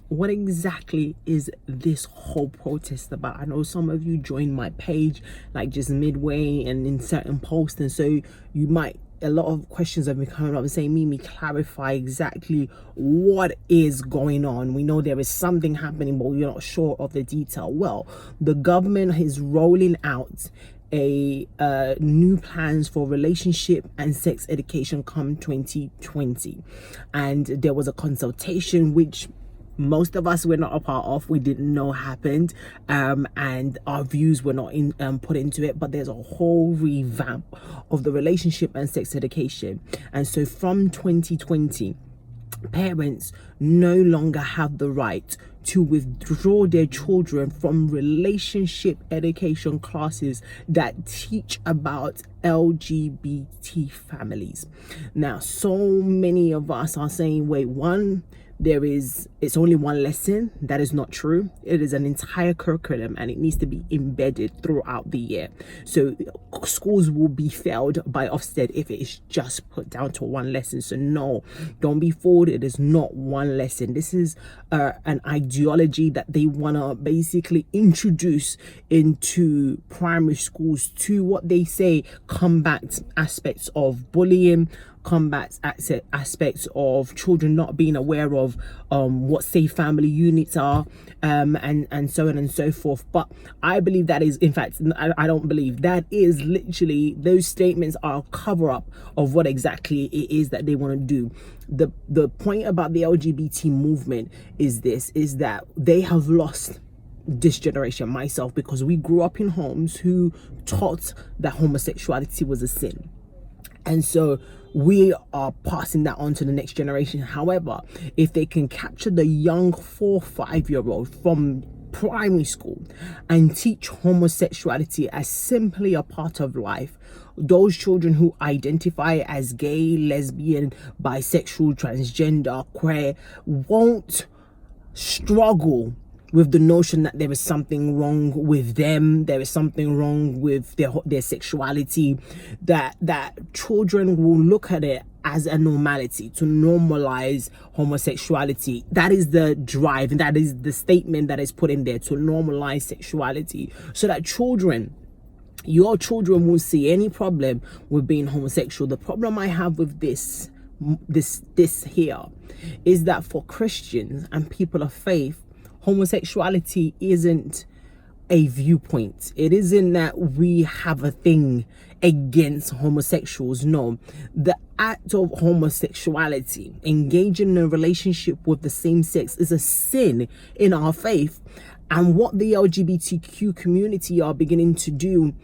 what exactly is this whole protest about? I know some of you joined my page like just midway and in certain posts, and so a lot of questions have been coming up and saying, Mimi, clarify exactly what is going on. We know there is something happening, but we're not sure of the detail. Well, the government is rolling out a new plans for relationship and sex education come 2020, and there was a consultation which most of us were not a part of. We didn't know happened, and our views were not put into it. But there's a whole revamp of the relationship and sex education, and so from 2020, parents no longer have the right to withdraw their children from relationship education classes that teach about LGBT families. Now, so many of us are saying, wait, it's only one lesson. That is not true. It is an entire curriculum, and it needs to be embedded throughout the year. So schools will be failed by Ofsted if it is just put down to one lesson. So no, don't be fooled. It is not one lesson. This is an ideology that they want to basically introduce into primary schools to, what they say, combat aspects of bullying, combat aspects of children not being aware of what safe family units are, and so on and so forth. But I believe that is, in fact, I don't believe that is literally, those statements are a cover up of what exactly it is that they want to do. The point about the LGBT movement is that they have lost this generation, myself, because we grew up in homes who taught that homosexuality was a sin. And so we are passing that on to the next generation. However, if they can capture the young 4-5-year-old from primary school and teach homosexuality as simply a part of life, those children who identify as gay, lesbian, bisexual, transgender, queer won't struggle with the notion that there is something wrong with them, there is something wrong with their sexuality, that children will look at it as a normality, to normalize homosexuality. That is the drive, and that is the statement that is put in there, to normalize sexuality, so that your children won't see any problem with being homosexual. The problem I have with this here is that for Christians and people of faith, homosexuality isn't a viewpoint. It isn't that we have a thing against homosexuals. No, the act of homosexuality, engaging in a relationship with the same sex, is a sin in our faith. And what the LGBTQ community are beginning to do,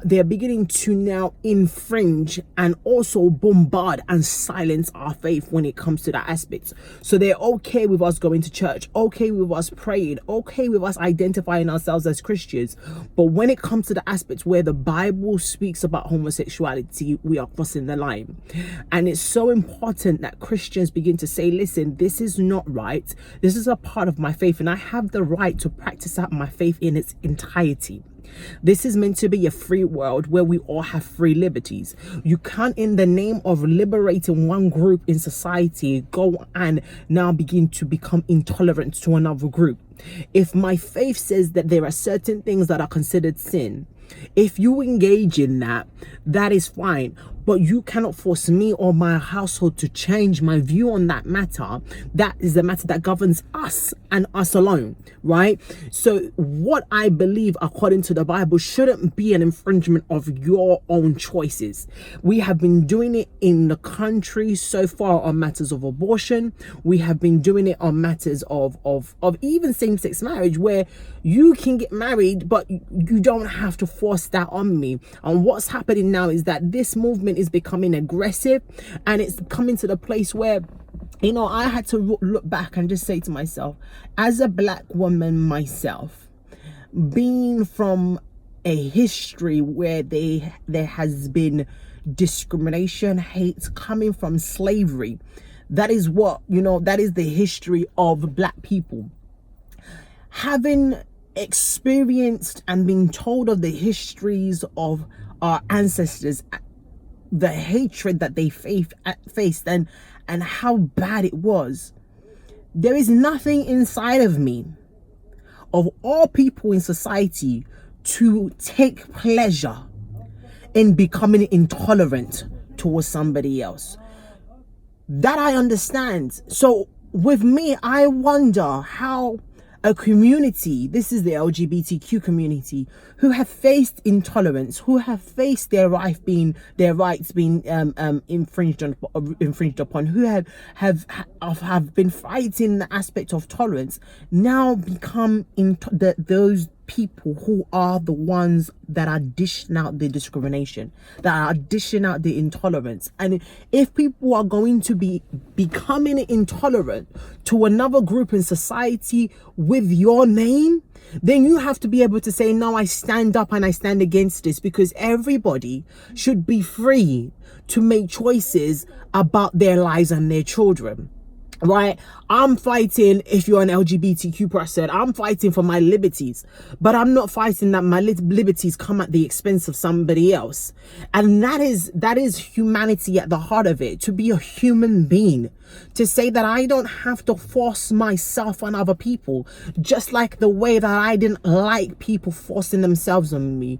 they're beginning to now infringe and also bombard and silence our faith when it comes to that aspect. So they're okay with us going to church, okay with us praying, okay with us identifying ourselves as Christians. But when it comes to the aspects where the Bible speaks about homosexuality, we are crossing the line. And it's so important that Christians begin to say, listen, this is not right. This is a part of my faith, and I have the right to practice out my faith in its entirety. This is meant to be a free world where we all have free liberties. You can't, in the name of liberating one group in society, go and now begin to become intolerant to another group. If my faith says that there are certain things that are considered sin, if you engage in that, that is fine. But you cannot force me or my household to change my view on that matter. That is the matter that governs us and us alone, right? So what I believe according to the Bible shouldn't be an infringement of your own choices. We have been doing it in the country so far on matters of abortion. We have been doing it on matters of even same-sex marriage, where you can get married, but you don't have to force that on me. And what's happening now is that this movement is becoming aggressive, and it's coming to the place where, I had to look back and just say to myself, as a black woman myself, being from a history where there has been discrimination, hate coming from slavery, that is that is the history of black people. Having experienced and been told of the histories of our ancestors, the hatred that they faced and how bad it was, There is nothing inside of me, of all people in society, to take pleasure in becoming intolerant towards somebody else. That I understand. So with me, I wonder how a community, this is the LGBTQ community, who have faced intolerance, who have faced their rights being infringed upon, who have been fighting the aspect of tolerance, now become those people who are the ones that are dishing out the discrimination, that are dishing out the intolerance. And if people are going to be becoming intolerant to another group in society with your name, then you have to be able to say, no, I stand up and I stand against this, because everybody should be free to make choices about their lives and their children. Right? I'm fighting, if you're an LGBTQ person, I'm fighting for my liberties, but I'm not fighting that my liberties come at the expense of somebody else. And that is humanity at the heart of it, to be a human being, to say that I don't have to force myself on other people, just like the way that I didn't like people forcing themselves on me.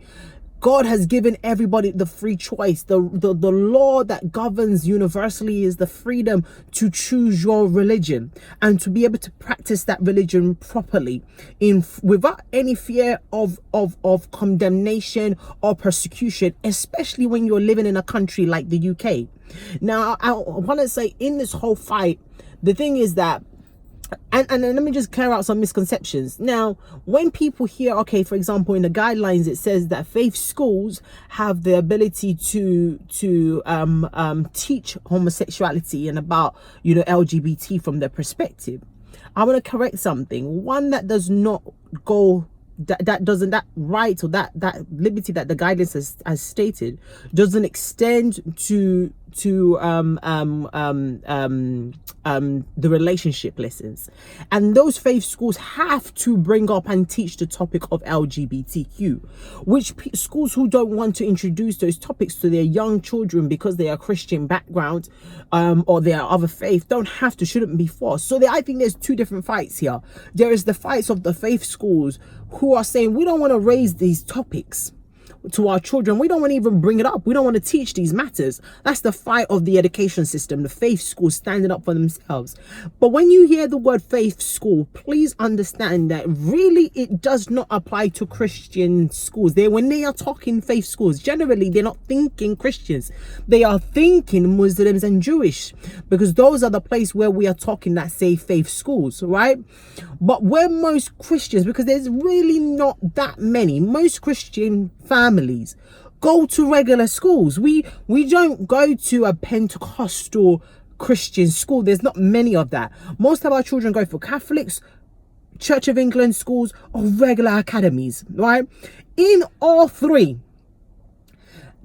God has given everybody the free choice. The law that governs universally is the freedom to choose your religion and to be able to practice that religion properly, without any fear of condemnation or persecution, especially when you're living in a country like the UK. Now, I want to say, in this whole fight, the thing is that, and let me just clear out some misconceptions. Now, when people hear, okay, for example, in the guidelines, it says that faith schools have the ability to teach homosexuality and about, LGBT from their perspective. I want to correct something. One, that does not go, that right, or that liberty that the guidance has stated doesn't extend to the relationship lessons. And those faith schools have to bring up and teach the topic of LGBTQ, which schools who don't want to introduce those topics to their young children because they are Christian background or they are other faith shouldn't be forced. So I think there's two different fights here. There is the fights of the faith schools who are saying, we don't want to raise these topics to our children. We don't want to even bring it up. We don't want to teach these matters. That's the fight of the education system, the faith schools standing up for themselves. But when you hear the word faith school, please understand that really it does not apply to Christian schools. When they are talking faith schools, generally they're not thinking Christians. They are thinking Muslims and Jewish, because those are the place where we are talking that say faith schools, right? But where most Christians, because there's really not that many, most Christian families go to regular schools. We don't go to a Pentecostal Christian school. There's not many of that. Most of our children go for Catholics, Church of England schools, or regular academies, right? In all three,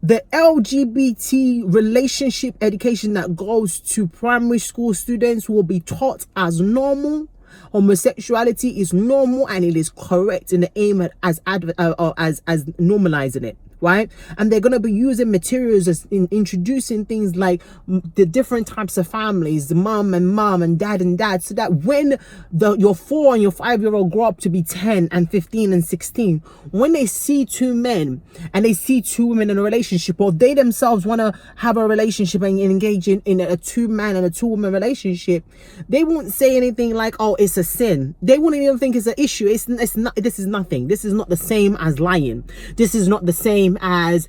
the LGBT relationship education that goes to primary school students will be taught as normal. Homosexuality is normal and it is correct in the aim at as normalizing it, right? And they're going to be using materials in introducing things like the different types of families, the mom and dad, so that when your 4 and your 5-year-old grow up to be 10 and 15 and 16, when they see two men and they see two women in a relationship, or they themselves want to have a relationship and engage in a 2-man and a 2-woman relationship, they won't say anything like, oh, it's a sin. They won't even think it's an issue. It's not. This is nothing. This is not the same as lying. This is not the same as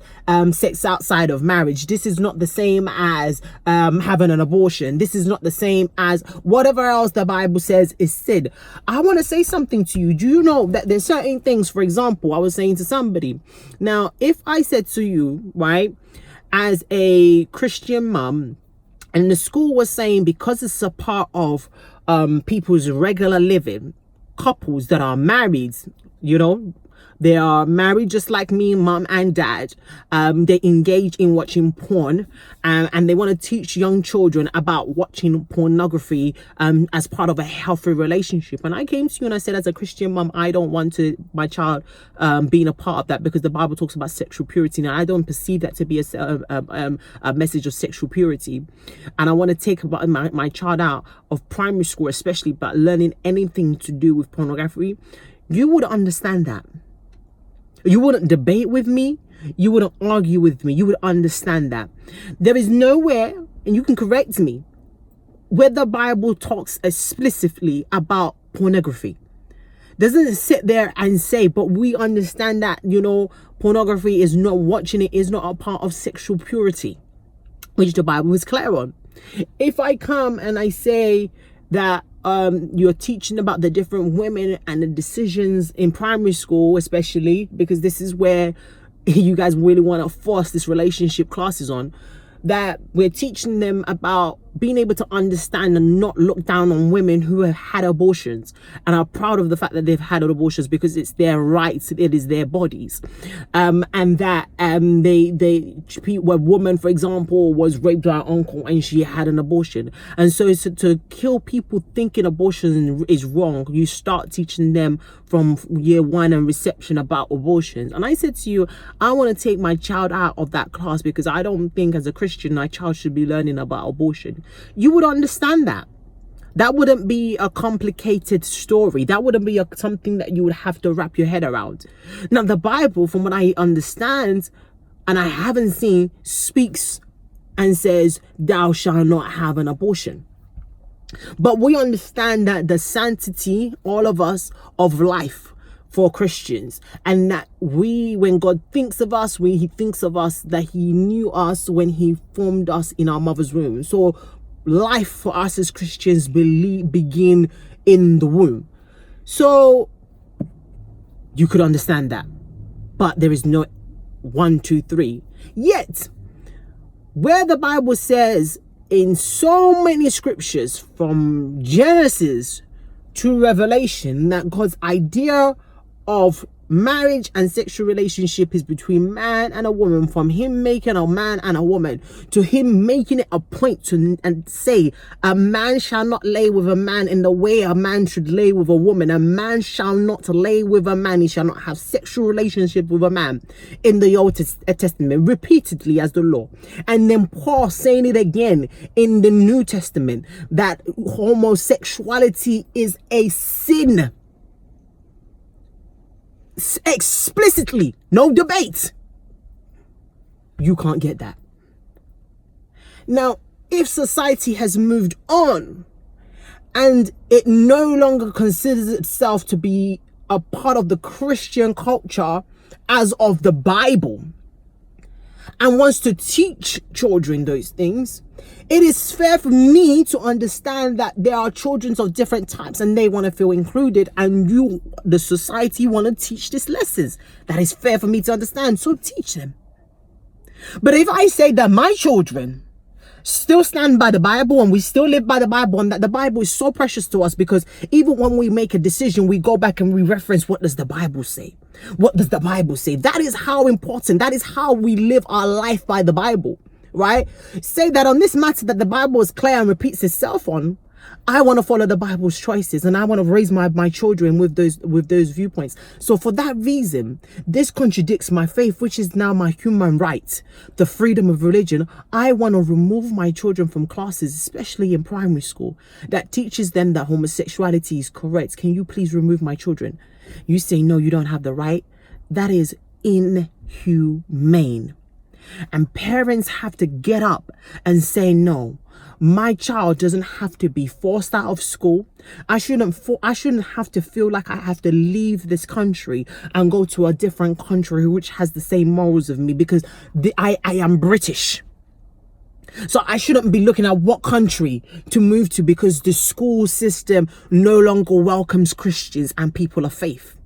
sex outside of marriage. This is not the same as having an abortion. This is not the same as whatever else the Bible says is sin. I want to say something to you. Do you know that there's certain things, for example, I was saying to somebody, now if I said to you, right, as a Christian mum, and the school was saying, because it's a part of people's regular living, couples that are married, They are married just like me, mom and dad. They engage in watching porn, and they want to teach young children about watching pornography as part of a healthy relationship. And I came to you and I said, as a Christian mom, I don't want my child being a part of that, because the Bible talks about sexual purity. Now, I don't perceive that to be a message of sexual purity. And I want to take my child out of primary school, especially, but learning anything to do with pornography. You would understand that. You wouldn't debate with me. You wouldn't argue with me. You would understand that. There is nowhere, and you can correct me, where the Bible talks explicitly about pornography. Doesn't sit there and say, but we understand that, pornography is not, watching it is not a part of sexual purity, which the Bible is clear on. If I come and I say that you're teaching about the different women and the decisions in primary school, especially because this is where you guys really want to force this relationship classes on, that we're teaching them about being able to understand and not look down on women who have had abortions and are proud of the fact that they've had abortions, because it's their rights, it is their bodies, and that a woman, for example, was raped by her uncle and she had an abortion, and so to kill people thinking abortion is wrong, you start teaching them from year one and reception about abortions. And I said to you, I want to take my child out of that class, because I don't think as a Christian my child should be learning about abortion. You would understand that. That wouldn't be a complicated story. That wouldn't be something that you would have to wrap your head around. Now, the Bible, from what I understand, and I haven't seen, speaks and says, thou shalt not have an abortion. But we understand that the sanctity, all of us, of life for Christians, and that when God thinks of us, he thinks of us, that he knew us when he formed us in our mother's womb. So life for us as Christians begin in the womb. So you could understand that, but there is no 1, 2, 3 yet. Where the Bible says in so many scriptures from Genesis to Revelation that God's idea of marriage and sexual relationship is between man and a woman, from him making a man and a woman to him making it a point to and say, a man shall not lay with a man in the way a man should lay with a woman. A man shall not lay with a man. He shall not have sexual relationship with a man in the Old Testament, repeatedly as the law. And then Paul saying it again in the New Testament, that homosexuality is a sin. Explicitly, no debate. You can't get that. Now, if society has moved on and it no longer considers itself to be a part of the Christian culture as of the Bible, and wants to teach children those things, it is fair for me to understand that there are children of different types and they want to feel included, and you, the society, want to teach these lessons. That is fair for me to understand, so teach them. But if I say that my children still stand by the Bible and we still live by the Bible, and that the Bible is so precious to us, because even when we make a decision, we go back and we reference, what does the Bible say? What does the Bible say? That is how important, that is how we live our life by the Bible, right? Say that on this matter that the Bible is clear and repeats itself on, I want to follow the Bible's choices, and I want to raise my children with those viewpoints. So for that reason, this contradicts my faith, which is now my human right, the freedom of religion. I want to remove my children from classes, especially in primary school, that teaches them that homosexuality is correct. Can you please remove my children? You say, no, you don't have the right. That is inhumane. And parents have to get up and say, no, my child doesn't have to be forced out of school. I shouldn't have to feel like I have to leave this country and go to a different country which has the same morals of me, because I am British. So I shouldn't be looking at what country to move to because the school system no longer welcomes Christians and people of faith.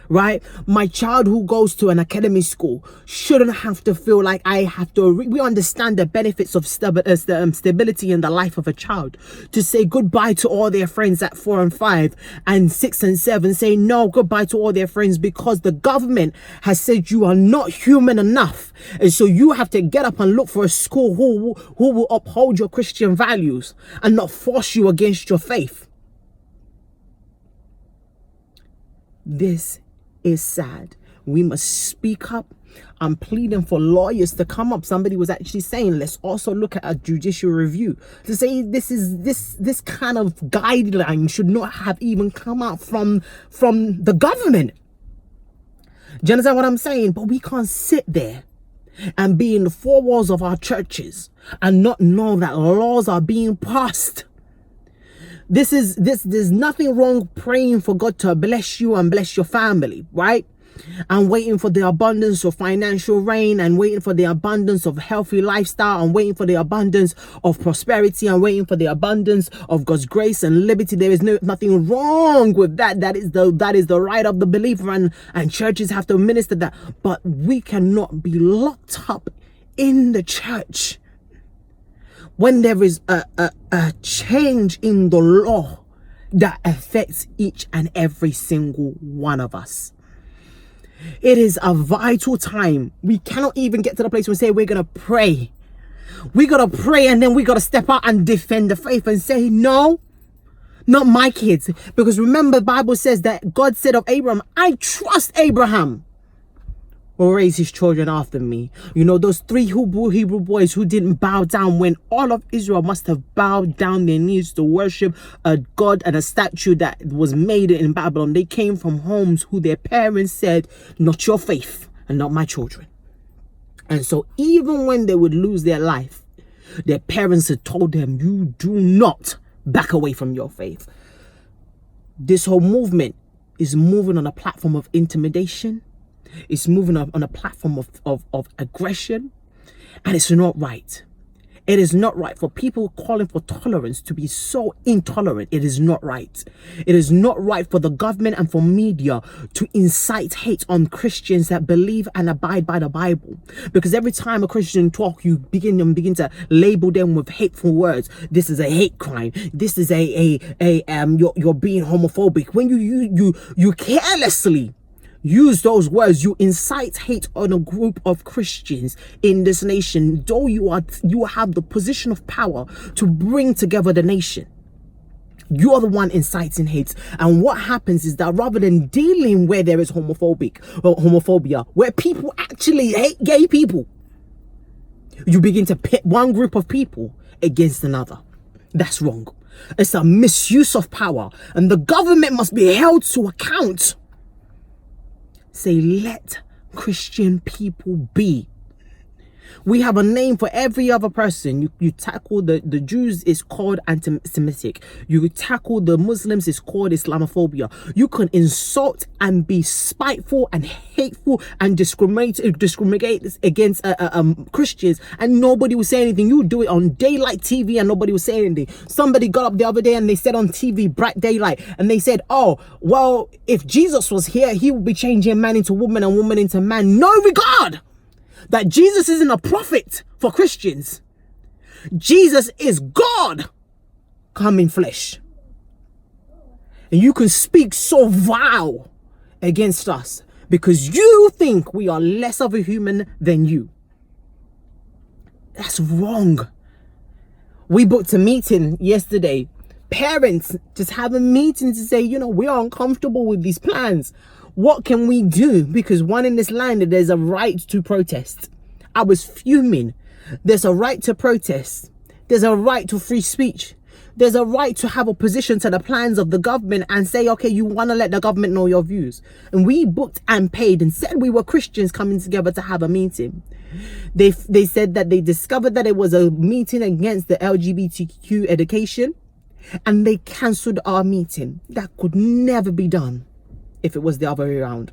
right? My child who goes to an academy school shouldn't have to feel like I have to. We understand the benefits of stability in the life of a child. To say goodbye to all their friends at 4 and 5 and 6 and 7, say no goodbye to all their friends because the government has said you are not human enough, and so you have to get up and look for a school who will uphold your Christian values and not force you against your faith. This is sad. We must speak up. I'm pleading for lawyers to come up. Somebody was actually saying, let's also look at a judicial review to say this kind of guideline should not have even come out from the government. Do you understand what I'm saying? But we can't sit there and be in the four walls of our churches and not know that laws are being passed. There's nothing wrong praying for God to bless you and bless your family, right? And waiting for the abundance of financial rain, and waiting for the abundance of healthy lifestyle, and waiting for the abundance of prosperity, and waiting for the abundance of God's grace and liberty. There is nothing wrong with that. That is the right of the believer, and churches have to minister that. But we cannot be locked up in the church when there is a change in the law that affects each and every single one of us. It is a vital time. We cannot even get to the place where we say we're going to pray. We got to pray, and then we got to step out and defend the faith and say, no, not my kids. Because remember, the Bible says that God said of Abraham, I trust Abraham will raise his children after me. You know, those 3 Hebrew boys who didn't bow down when all of Israel must have bowed down their knees to worship a god and a statue that was made in Babylon. They came from homes who their parents said, not your faith and not my children. And so even when they would lose their life, their parents had told them, you do not back away from your faith. This whole movement is moving on a platform of intimidation. It's moving on a platform of aggression, and it's not right. It is not right for people calling for tolerance to be so intolerant. It is not right. It is not right for the government and for media to incite hate on Christians that believe and abide by the Bible. Because every time a Christian talk, you begin to label them with hateful words. This is a hate crime. This is you're being homophobic. When you carelessly use those words, you incite hate on a group of Christians in this nation, though you have the position of power to bring together the nation. You are the one inciting hate. And what happens is that rather than dealing where there is homophobia, where people actually hate gay people, you begin to pit one group of people against another. That's wrong. It's a misuse of power, and the government must be held to account. Say, let Christian people be. We have a name for every other person. You tackle the Jews, is called anti-Semitic. You tackle the Muslims, is called Islamophobia. You can insult and be spiteful and hateful and discriminate against Christians, and nobody will say anything. You do it on daylight TV and nobody will say anything. Somebody got up the other day and they said on TV, bright daylight, and they said, oh, well, if Jesus was here, he would be changing man into woman and woman into man. No regard that Jesus isn't a prophet for Christians. Jesus is God come in flesh. And you can speak so vile against us because you think we are less of a human than you. That's wrong. We booked a meeting yesterday. Parents just have a meeting to say, you know, we are uncomfortable with these plans. What can we do? Because one in this land, there's a right to protest. I was fuming. There's a right to protest. There's a right to free speech. There's a right to have opposition to the plans of the government and say, okay, you want to let the government know your views. And we booked and paid and said we were Christians coming together to have a meeting. They said that they discovered that it was a meeting against the LGBTQ education, and they cancelled our meeting. That could never be done if it was the other way around.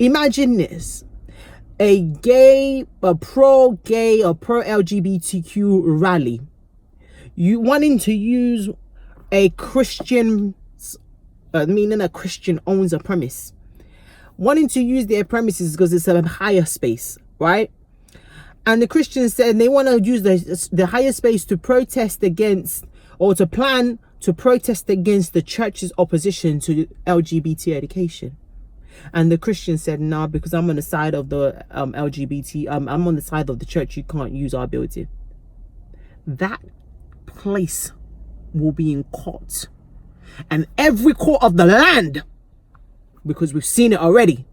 Imagine this. A pro-gay or pro-LGBTQ rally. You wanting to use a Christian, meaning a Christian owns a premise. wanting to use their premises because it's a higher space, right? And the Christians said they want to use the higher space to protest against, or to plan to protest against the church's opposition to LGBT education. And the Christian said, nah, because I'm on the side of the LGBT, I'm on the side of the church, you can't use our building. That place will be in court. And every court of the land, because we've seen it already,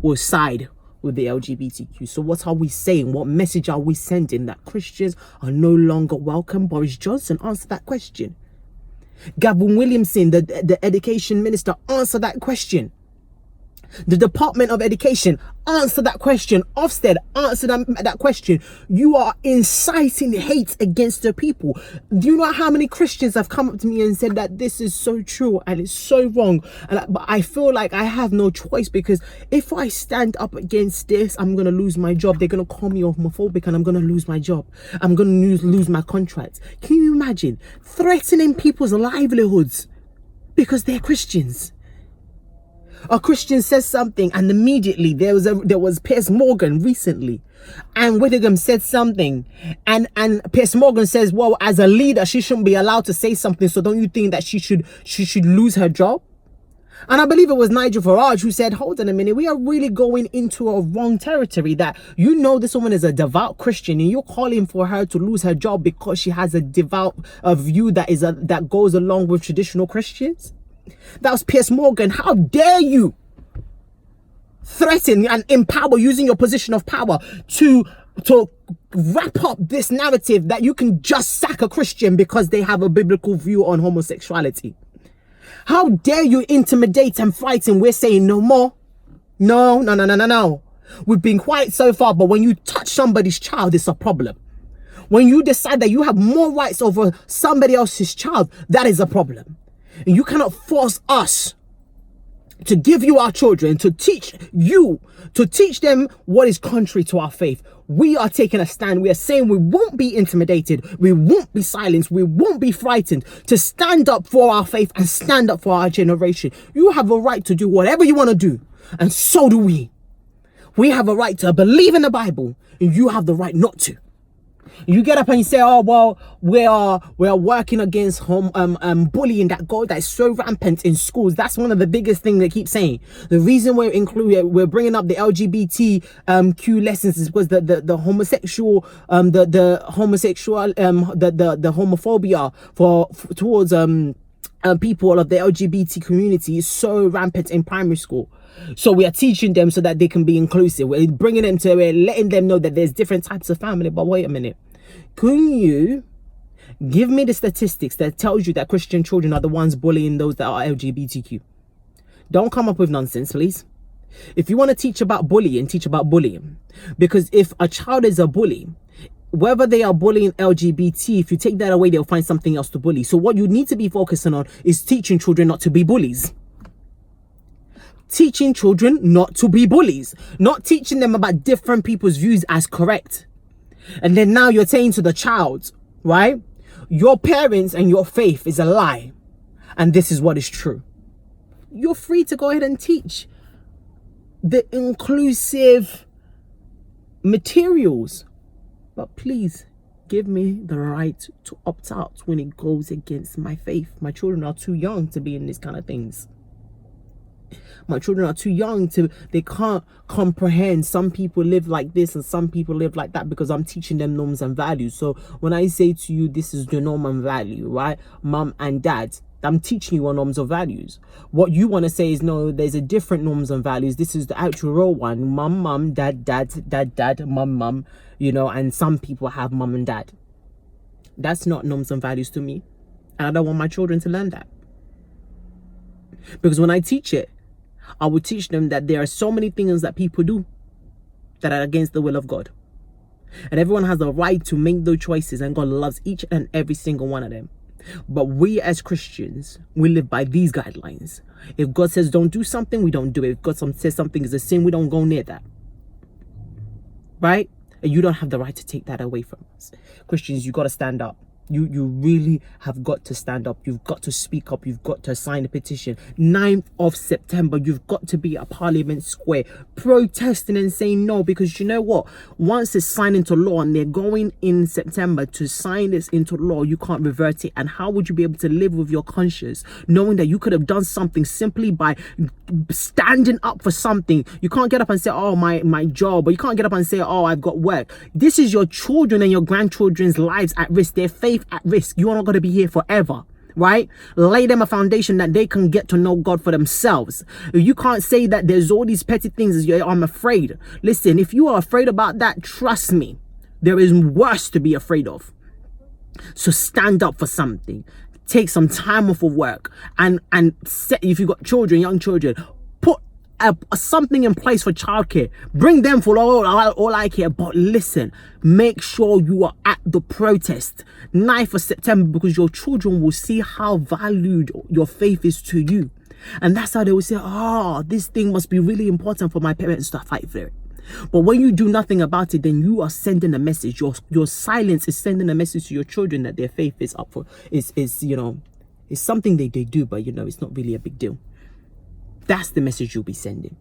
will side with the LGBTQ. So what are we saying? What message are we sending? That Christians are no longer welcome? Boris Johnson, answer that question. Gavin Williamson, the education minister, answer that question. The Department of Education, answer that question. Ofsted, answer that question. You are inciting hate against the people. Do you know how many Christians have come up to me and said that this is so true and it's so wrong? But I feel like I have no choice, because if I stand up against this, I'm going to lose my job. They're going to call me homophobic and I'm going to lose my job. I'm going to lose my contract. Can you imagine threatening people's livelihoods because they're Christians? A Christian says something and immediately there was Piers Morgan recently, and Whittingham said something, and Piers Morgan says, well, as a leader she shouldn't be allowed to say something, so don't you think that she should lose her job? And I believe it was Nigel Farage who said, hold on a minute, we are really going into a wrong territory, that this woman is a devout Christian and you're calling for her to lose her job because she has a devout view that goes along with traditional Christians. That was Piers Morgan. How dare you threaten and empower, using your position of power to wrap up this narrative that you can just sack a Christian because they have a biblical view on homosexuality. How dare you intimidate and frighten? We're saying no more. No. We've been quiet so far, but when you touch somebody's child, it's a problem. When you decide that you have more rights over somebody else's child, that is a problem. And you cannot force us to give you our children, to teach them what is contrary to our faith. We are taking a stand. We are saying we won't be intimidated. We won't be silenced. We won't be frightened to stand up for our faith and stand up for our generation. You have a right to do whatever you want to do. And so do we. We have a right to believe in the Bible, and you have the right not to. You get up and you say, oh, well, we are working against bullying that is so rampant in schools. That's one of the biggest things they keep saying. The reason we're bringing up the LGBTQ lessons is because the homophobia towards people of the LGBT community is so rampant in primary school. So we are teaching them so that they can be inclusive. We're bringing them to, we're letting them know that there's different types of family. But wait a minute. Can you give me the statistics that tells you that Christian children are the ones bullying those that are LGBTQ? Don't come up with nonsense, please. If you want to teach about bullying, teach about bullying. Because if a child is a bully, whether they are bullying LGBT, if you take that away, they'll find something else to bully. So what you need to be focusing on is teaching children not to be bullies. Teaching children not to be bullies. Not teaching them about different people's views as correct. And then now you're saying to the child, right? Your parents and your faith is a lie. And this is what is true. You're free to go ahead and teach the inclusive materials. But please give me the right to opt out when it goes against my faith. My children are too young to be in these kind of things. My children are too young they can't comprehend some people live like this and some people live like that, because I'm teaching them norms and values. So when I say to you, this is the norm and value, right? Mom and dad, I'm teaching you on norms or values. What you want to say is, no, there's a different norms and values. This is the actual real one. Mom, dad, mom, and some people have mom and dad. That's not norms and values to me. And I don't want my children to learn that. Because when I teach it, I will teach them that there are so many things that people do that are against the will of God. And everyone has the right to make those choices, and God loves each and every single one of them. But we as Christians, we live by these guidelines. If God says don't do something, we don't do it. If God says something is a sin, we don't go near that. Right? And you don't have the right to take that away from us. Christians, you got to stand up. You really have got to stand up. You've got to speak up. You've got to sign a petition. 9th of September, you've got to be at Parliament Square protesting and saying no, because you know what? Once it's signed into law, and they're going in September to sign this into law, you can't revert it. And how would you be able to live with your conscience knowing that you could have done something simply by standing up for something? You can't get up and say, oh, my job, or you can't get up and say, oh, I've got work. This is your children and your grandchildren's lives at risk, their faith at risk. You are not going to be here forever, right? Lay them a foundation that they can get to know God for themselves. You can't say that there's all these petty things as I'm afraid. Listen, if you are afraid about that, trust me, there is worse to be afraid of. So stand up for something. Take some time off of work, and set, if you've got children, young children, put something in place for childcare. Bring them for all I care. But listen, make sure you are at the protest 9th of September, because your children will see how valued your faith is to you. And that's how they will say, oh, this thing must be really important for my parents to fight for it. But when you do nothing about it, then you are sending a message. Your silence is sending a message to your children that their faith is up for, is something they do, but it's not really a big deal. That's the message you'll be sending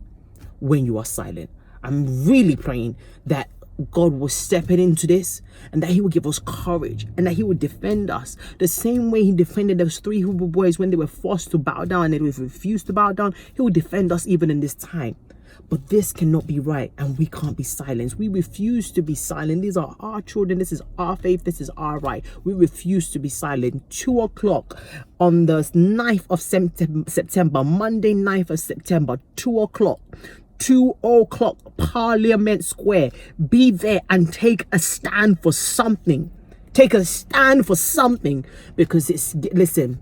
when you are silent. I'm really praying that God will step into this, and that he will give us courage, and that he will defend us the same way he defended those 3 Hebrew boys when they were forced to bow down and they refused to bow down. He will defend us even in this time. But this cannot be right, and we can't be silenced. We refuse to be silent. These are our children. This is our faith. This is our right. We refuse to be silent. 2 o'clock on the 9th of September, Monday, 9th of September, 2 o'clock. 2 o'clock, Parliament Square. Be there and take a stand for something. Take a stand for something, because listen,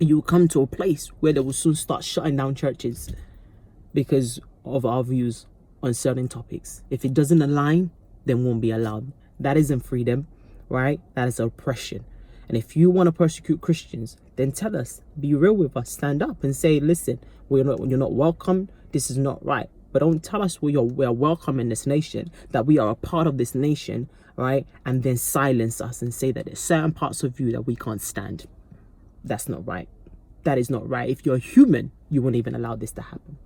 you come to a place where they will soon start shutting down churches because of our views on certain topics. If it doesn't align, then won't be allowed. That isn't freedom, right? That is oppression. And if you want to persecute Christians, then tell us, be real with us, stand up and say, listen, you're not welcome. This is not right. But don't tell us we are welcome in this nation, that we are a part of this nation, right? And then silence us and say that there's certain parts of you that we can't stand. That's not right. That is not right. If you're human, you won't even allow this to happen.